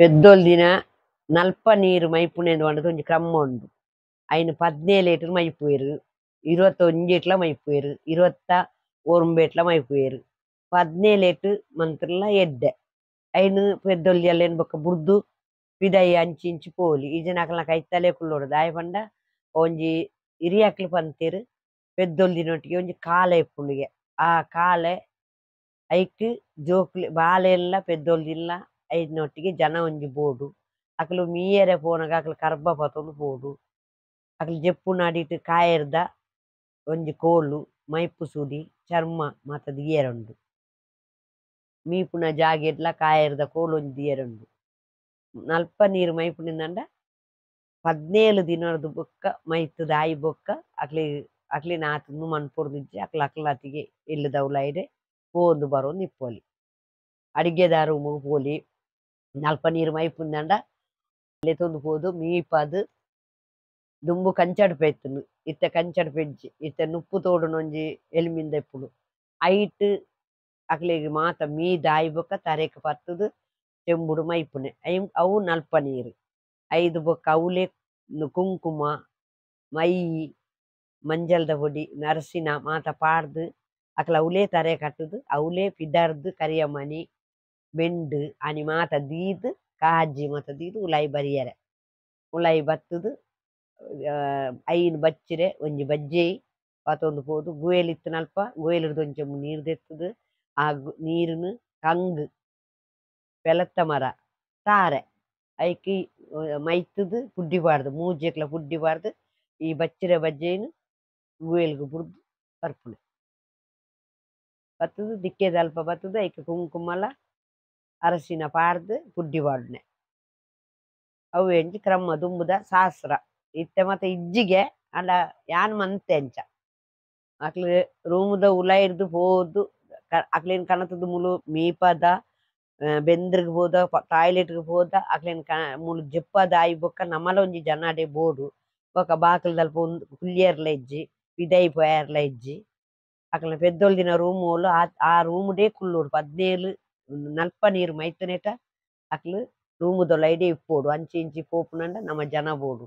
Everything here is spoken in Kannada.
పెద్దోళ్ళు ದಿನ ನಲ್ಪ ನೀರು ಮೈಪುನೆಂದು ಪಂಡದು ಒಂಜಿ ಕ್ರಮ ಉಂಡು. ಅಯ್ನ್ 17 ಲೀಟರ್ ಮೈಪುವೆರ್, 21 ಮೈಪುವೆರ್, 21 ಮೈಪುವೆರ್. 17 ಮಂತ್ರಲ ಎಡ್ಡೆ ಅಯ್ನ್ ಪೆದ್ದೊಲ್ದಿಯಲ್ಲ ಏನ್ ಬೊಕ್ಕ ಬುರ್ದು ಪಿದೈ ಅಂಚಿ ಇಂಚಿ ಪೋಲಿ ಇಜಿ ಅಕಲ್ನಕ ಐತಲೆ ಕುಲ್ಲೋಡು ದಾಯ ಪಂಡ ಒಂಜಿ ಹಿರಿಯಕ್ಲು ಪಂತೆರ್ ಪೆದ್ದೊಲ್ದಿನೊಟ್ಟಿಗೆ ಒಂಜಿ ಕಾಲ ಇಪ್ಪುಂಡುಗೆ ಆ ಕಾಲೆ ಐಕ್ ಜೋಕ್ಲೆ ಬಾಲೆಲ್ಲ ಪೆದ್ದೊಲ್ದಿಲ್ಲ ಐನೊಟ್ಟಿಗೆ ಜನ ಒಂಜಿ ಬೋಡು ಅಕಲು ಮೀಯರೆ ಪೋನಗ ಅಕಲು ಕರ್ಬ ಪತೊಂದು ಪೋಡು ಅಕಲು ಜೆಪ್ಪುನ ಅಡಿಟ್ ಕಾಯರ್ದ ಒಂಜಿ ಕೋಲು ಮೈಪು ಸುಡಿ ಚರ್ಮ ಮಾತ ದಿಯರುಂಡು ಮೀಪುನ ಜಾಗೆಡ್ಲ ಕಾಯರ್ದ ಕೋಲು ಒಂಜಿ ದಿಯರುಂಡು. ನಲ್ಪ ನೀರು ಮೈಪುನಿಂದಂಡ 17 ದಿನದ ಬೊಕ್ಕ ಮೈತುದ ಆಯಿ ಬೊಕ್ಕ ಅಕ್ಲಿನ ಆತನು ಮನ್ಪೊರ್ದಿಜ್ಜಿ ಅಕ್ಲತಿಗೆ ಇಲ್ಲದವುಲೈಡೆ ಪೋಂದು ಬರೋದು ನಿಪ್ಪೊಲಿ ಅಡಿಗೆದ ರೂಮು ಪೋಲಿ ನಲ್ಪ ನೀರು ಮೈಪುಂದಂಡ ತೊಂದು ಪೋದು ಮೀಪದು ದುಂಬು ಕಂಚಡು ಪೆತ್ತುನು ಇತ್ತೆ ಕಂಚಡು ಪೆಜ್ಜಿ ಇತ್ತೆ ನುಪ್ಪು ತೋಡುನೊಂಜಿ ಎಲಿಮಿಂದ ಎಪ್ಪುಡು ಐಟ್ ಅಕ್ಲೆಗ್ ಮಾತ ಮೀದ ಆಯಿ ಬೊಕ್ಕ ತರೆಕ್ ಪತ್ತುದು ಚೆಂಬುಡು ಮೈಪುನೆ ಅವು ನಲ್ಪ ನೀರು. ಐದು ಬೊಕ್ಕ ಅವಲೆ ಕುಂಕುಮ ಮೈ ಮಂಜಲ್ದ ಪೊಡಿ ನರಸಿನ ಮಾತ ಪಾಡ್ದು ಅಕ್ಲ ಅವಲೇ ತರೆ ಕಟ್ಟುದು ಅವಲೇ ಪಿದರ್ದು ಕರಿಯಮಣಿ ಬೆಂಡು ಅನಿ ಮಾತ ದೀದು ಕಾಜಿ ಮಾತ ದೀದು ಉಲಾಯಿ ಬರಿಯರೆ ಉಲಾಯಿ ಬತ್ತುದು ಐನ್ ಬಚ್ಚಿರೆ ಒಂಜಿ ಬಜ್ಜೆಯಿ ಪತೊಂದು ಪೋದು ಗುಯಲ್ ಇತ್ತು ನಲ್ಪ ಗುಯಲಿಡ್ದು ಒಂಚ ನೀರು ತೆತ್ತುದು ಆ ನೀರುನು ಕಂಗು ಬೆಲತ್ತ ಮರ ತಾರೆ ಐಕಿ ಮೈತುದು ಪುಡ್ಡಿಬಾರ್ದು ಮೂಜೆಕ್ಲ ಪುಡ್ಡಿಬಾರ್ದು ಈ ಬಚ್ಚಿರೆ ಬಜ್ಜೆನು ಗುಯಲ್ಗು ಬುರ್ದು ಬರ್ಪುನೆ ಬತ್ತುದು ದಿಕ್ಕೆದ ಅಲ್ಪ ಬತ್ತುದು ಐಕೆ ಕುಂಕುಮಲ ಅರಸಿನ ಪಾಡ್ದು ಪುಡ್ಡಿಬಾರ್ಡ್ನೆ ಅವು ಎಂಜಿ ಕ್ರಮ ದುಂಬುದ ಶಾಸ್ತ್ರ ಇತ್ತೆ ಮತ್ತೆ ಇಜ್ಜಿಗೆ ಅಂಡ ಯಾನ್ ಮಂತೆ ಅಂಚ ಅಕ್ಲು ರೂಮುದ ಉಲಾಯಿರ್ದು ಹೋದು ಅಕ್ಲೇನ್ ಕನತದು ಮುಲು ಮೀಪದ ಬೆಂದ್ರಿಗೆ ಹೋದ ಟಾಯ್ಲೆಟ್ಗೆ ಹೋದ ಅಕ್ಲೇನ್ ಮುಲು ಜೆಪ್ಪದ ಆಯಿ ಬೊಕ್ಕ ನಮಲ ಒಂಜಿ ಜನಡೆ ಬೋಡು ಬೊಕ್ಕ ಬಾಕಲ್ದಲ್ಪ ಒಂದು ಕುಲ್ಲಿಯರ್ಲ ಇಜ್ಜಿ ಪಿದೈ ಪೋಯರ್ಲ ಇಜ್ಜಿ ಅಕ್ಲ ಪೆದ್ದೊಲ್ದಿನ ರೂಮ್ ಓಲು ಆ ರೂಮುಡೇ ಕುಲ್ಲೋಡು 17 ನಲ್ಪ ನೀರು ಮೈತುನೆಟ ಅಕ್ಲು ರೂಮುದೊಲೈಡೆ ಇಪ್ಪೋಡು ಅಂಚಿ ಇಂಚಿ ಪೋಪುನಂಡ ನಮ್ಮ ಜನ ಬೋಡು.